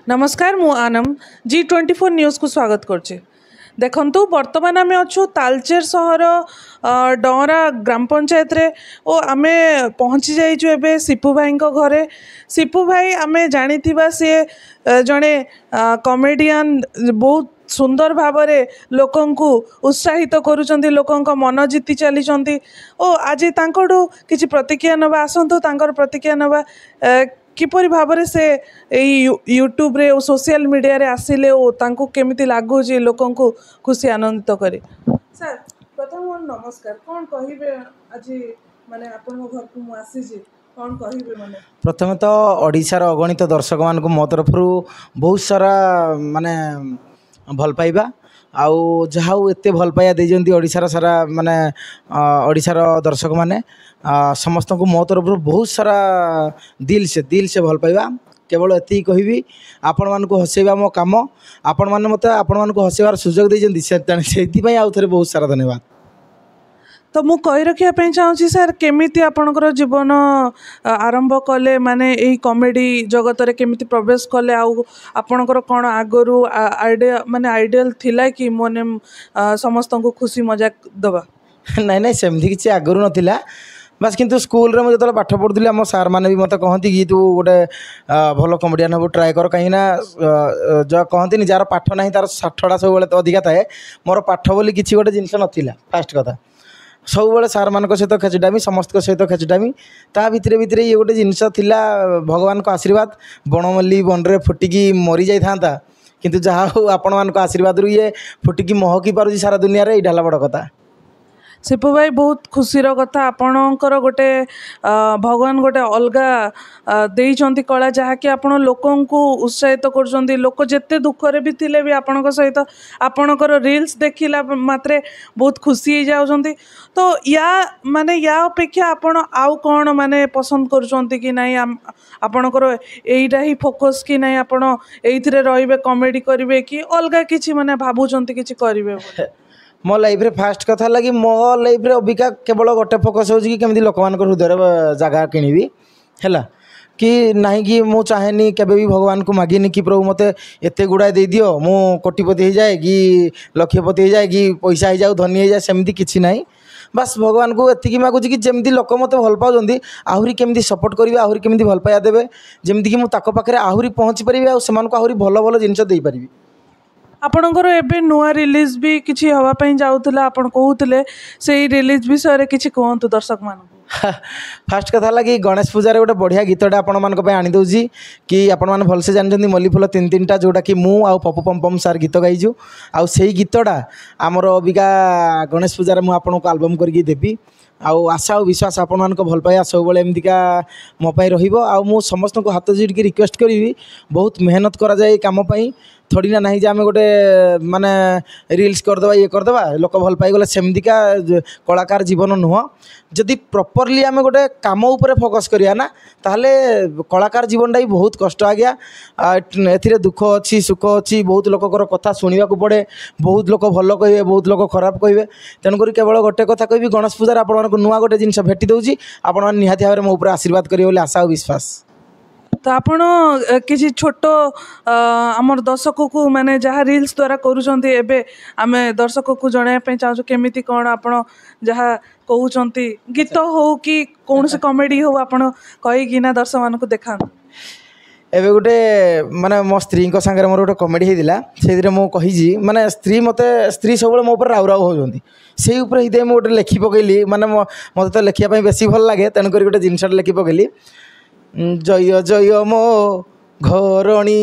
नमस्कार मु आनम G24 news को स्वागत करछे। देखंतु वर्तमान आम अच्छु तालचेर सहर डरा ग्राम पंचायत रे ओ आमे पहुँची जाइछु एबे सिपु भाई घरे। सिपु भाई आमे जानिथिबा से जड़े कॉमेडियन बहुत सुंदर भावरे लोकंकु उत्साहित करूचंती, लोकंक मन जीति चलीचंती। ओ आज तांकोडू किछि प्रतिक्रिया नबा आसंतु तांकर प्रतिक्रिया नबा किपरि भावरे से यूट्यूब रे सोशल मीडिया रे आसिले ओ तांको केमिति लागुची लोकंकु खुशी आनंदित करे। सर प्रथम नमस्कार, कोन कहिबे आज माने आपन घर को मु आसी कौन कहिबे माने? प्रथम तो ओडिशार अगणित दर्शक मान को मो तरफ बहुत सारा माने भल पाइबा आउ जहाँ एते भल पाइबा देजंती ओडिशार सारा माने ओडिशार दर्शक माने समस्त को मो तरफ बहुत सारा दिल से भल पाइबा। केवल एति कहबी आपण मान को हसेबा मो काम, आपण मान मते आपण मान को हसेबार सुजोग देजंती सेति पई आउ थरे बहुत सारा धन्यवाद। तो मु कहि रखिया पे चाहूँगी सर, केमिति आपणकर जीवन आरंभ कले माने यही कॉमेडी जगत रे केमिति प्रवेश कले आउ आपणकर कौन आगरू आइडिया माने आइडियल थिला कि मने समस्त को खुशी मजाक दबा? नहीं सेमती किसी आगरू नथिला, बस किंतु स्कूल रे जो पाठ पढ़ुली आम सार मैंने भी मत कहती कि तू गोटे भल कमेडियन हम ट्राए कर, कहीं जो कहती जार पाठ ना तार षठटा सब अधिका थाए, मोर पाठ बोली किसी गोटे जिनस नाला। फास्ट कथा सब सार मान सहित खेचुटामी, समस्त सहित खेचुटामी, ता भितर भितर ये गोटे जिनस थिला भगवान को आशीर्वाद। बनमल्ली बनरे फुटिकी मरी जाता, किंतु जहाँ हो आपण मान आशीर्वाद रु ये फुटिकी महकी पारुची सारा दुनिया रे, एटा बड़ कथा। सिपु भाई बहुत खुशीर कथा, आपणकर गोटे भगवान गोटे अलगा देइचंती कला जहाँकि आपण लोकंकु उत्साहित करचंती। लोक जेते दुखरे भी थिले भी आपणक सहित आपणकर रील्स देखिला मात्रे बहुत खुशी हो जाउचंती। तो या माने या अपेक्षा आपण आउ कोन माने पसंद करचंती कि नहीं आपणकर एइटा ही फोकस कि नहीं आपण एइथिरे रहिबे कॉमेडी करिवे कि अलगा किछि माने भाबुचंती किछि करिवे? मो लाइफ रे फास्ट कथा लगी मो लाइफ रे अबिका केवल गोटे फोकस हो कि केमती लोक मान हृदय जगह किनिबी हैला कि नहीं कि मु चाहेनी केबे भी भगवान को मागिनी कि प्रभु मते एते गुड़ाए दे दियो मु कोटिपति हो जाए कि लक्षपति हो जाए कि पैसा हो जाए धनी हो जाए, सेमती किछि नहीं। बस भगवान को एतिकी मागुची कि जमती लोक मते भल पाउजंती आहुरी केमती सपोर्ट करिवे, आहुरी केमती भल पाया देबे, जेमती कि मु ताको पाखरे आहुरी पहुँची परिबे आ सेमान को आहुरी भल भल जिंस देई परिबी। आपणकर एबे नुआ रिलीज भी किछि हवा पई जाउतला, आपण कहउतले सेही रिलीज विषय रे किछि कहंतु दर्शक मान? फास्ट कथा लगी गणेश पूजा गोटे बढ़िया गीतटा आपण मान आनी दउजी कि आपण मान भलसे जानछन्ती मल्ली फुल तीन तीनटा जोटा कि मु आ पपु पम सार गीत गाइजु आउ सेही गीतटा आमर अबिका गणेश पूजा रे मु आपनको एल्बम करके देबी। आउ आशा और विश्वास आपण मान भल पाया सब बेले एमतिका मो पाई रहिबो। आउ मु समस्त को हाथ जोड़ के रिक्वेस्ट करी, बहुत मेहनत करा जाए काम पाई, थोड़ी ना नहीं जे आम गोटे माने रील्स करदे ये करदे लोक भल पाई गले, सेमतिका कलाकार जीवन नुह। जदि प्रॉपरली आम गोटे काम उपरे फोकस करिया ना ताहले कलाकार जीवनटा भी बहुत कष्ट आ गया। एथिरे दुख अच्छी सुख अच्छी, बहुत लोकर कथा शुणा को पड़े, बहुत लोक भल कहे बहुत लोक खराब कहे। तेणुक केवल गोटे कथा कहबी गणेश पूजा आपण नुआ गोटे जिनस भेटी दउची, आपण निहाती भाव में मो उपरे आशीर्वाद करिवे बोली आशा और विश्वास। तो आपण किसी छोट आमर दर्शक को माने जहाँ रील्स द्वारा करूचंती एबे आमे दर्शक को जणाया पे चाहू केमिति कोन आपण जहाँ कहउचंती गीत हो कि कौन से कॉमेडी हो आपण कहि कि ना दर्शक मान को देखा? एबे गोटे माने मो स्त्री को संगे मोर गोटे कॉमेडी हेदिला, से मु कहिजी माने स्त्री सब मो ऊपर राउ राउ होजंती, से ऊपर हिदे मु गोटे लेखि पकेली। माने मते तो लेखिया पई बेसी भल लागे, तेन करी गोटे जिनस लेखि पकेली, जय जय मो घरणी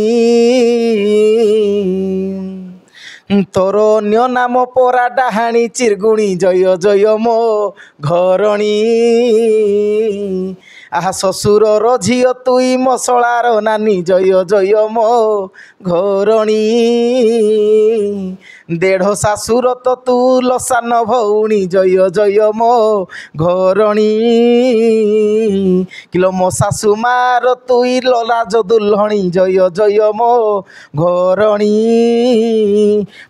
तोर अन्य नाम परा डाहाणी चिरगुणी, जय जय मो घरणी आहा शशुर झील तुई मसलार नानी, जय जय मो घरणी देढ़ शाशुर तो तू लसान भौणी, जय जय मो घरणी किलो मो शाशु मार तुई ललाज दुल्हणी, जय जय मो घरणी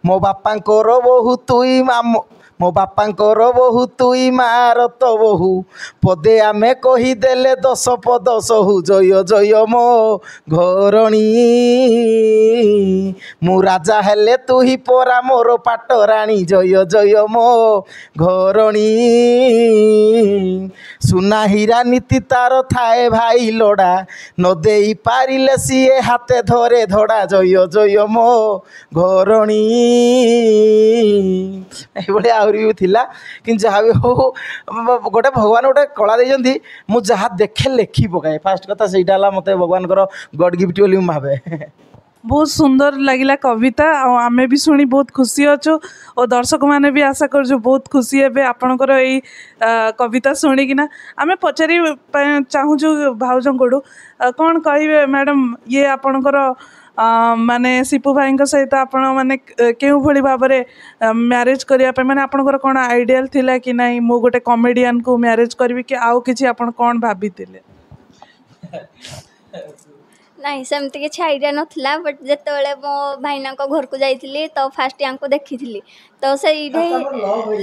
मो बापांकर बहु तुई ମୋ ବାପାଙ୍କର ବୋହୁ ତୁଇ ମାର ତ ବୋହୁ ପଦେ ଆମେ କହିଦେଲେ 10 ପଦ ସହୁ ଜୟ ଜୟ ମୋ ଘରଣୀ ମୁଁ ରାଜା ହେଲେ ତୁହି ପରା ମୋର ପାଟରାଣୀ ଜୟ ଜୟ ମୋ ଘରଣୀ ସୁନା ହୀରା ନୀତି ତାର ଥାଏ ଭାଇ ଲୋଡ଼ା ନ ଦେଇ ପାରିଲେ ସିଏ ହାତେ ଧରେ ଧଡ଼ା ଜୟ ଜୟ ମୋ ଘରଣୀ। ଏଇଭଳିଆ ଆହୁରି ବି ଥିଲା କିନ୍ତୁ ଯାହା ବି ହଉ ଗୋଟେ ଭଗବାନ ଗୋଟେ କଳା ଦେଇଛନ୍ତି ମୁଁ ଯାହା ଦେଖେ ଲେଖି ପକାଏ ଫାଷ୍ଟ କଥା ସେଇଟା ହେଲା ମୋତେ ଭଗବାନଙ୍କର ଗଡ୍ ଗିଫ୍ଟ ବୋଲି ମୁଁ ଭାବେ। बहुत सुंदर लगिला कविता आमे भी शुणी बहुत खुशी अच्छु और दर्शक मैंने भी आशा कर बहुत खुशी हे आपणकर यही कविता शुणिकिना आमे पचारि चाहूँ भाउजों कोडू कौन कहे मैडम ये आपणकर माने सिपु भाई सहित आपण माने केउ भली भाव में मैरेज करने माने आपणकर कौन आइडियल थिला कि नहीं मु गोटे कॉमेडियन को मैरेज करी कि आउ किछि आपण कौन भाभी थिले? नहीं सेमती किसी आइडिया नाला बट जिते मो भाईना घर को जाइली तो फास्ट या देखी तो से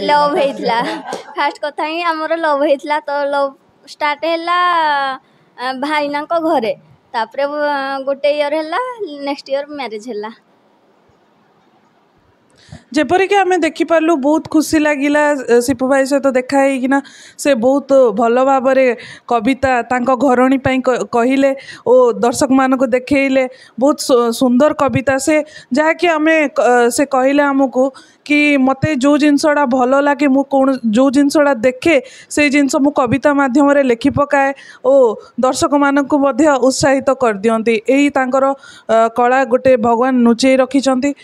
लव होता फास्ट कथा ही आमर लव होता तो लव स्टार्ट है भाईना घरे तापर गोटे ईयर है नेक्स्ट ईयर मैरिज है। जेपरिक आम देखिपारू बहुत खुशी लगिला सिपु भाई सहित देखाईकिना से बहुत भल भाव कविता तांको घरणी कहले और दर्शक मान को देखले बहुत सुंदर कविता से जहाँकि आम से कहले आमको कि मते जो जिनसटा भल लगे मु कौन जो जिनसटा देखे से जिनस मु कविता माध्यम लिखि पकाए और दर्शक मानक उत्साहित कर दियंती। यही तांकर कला गोटे भगवान लुचेई रखिछंती।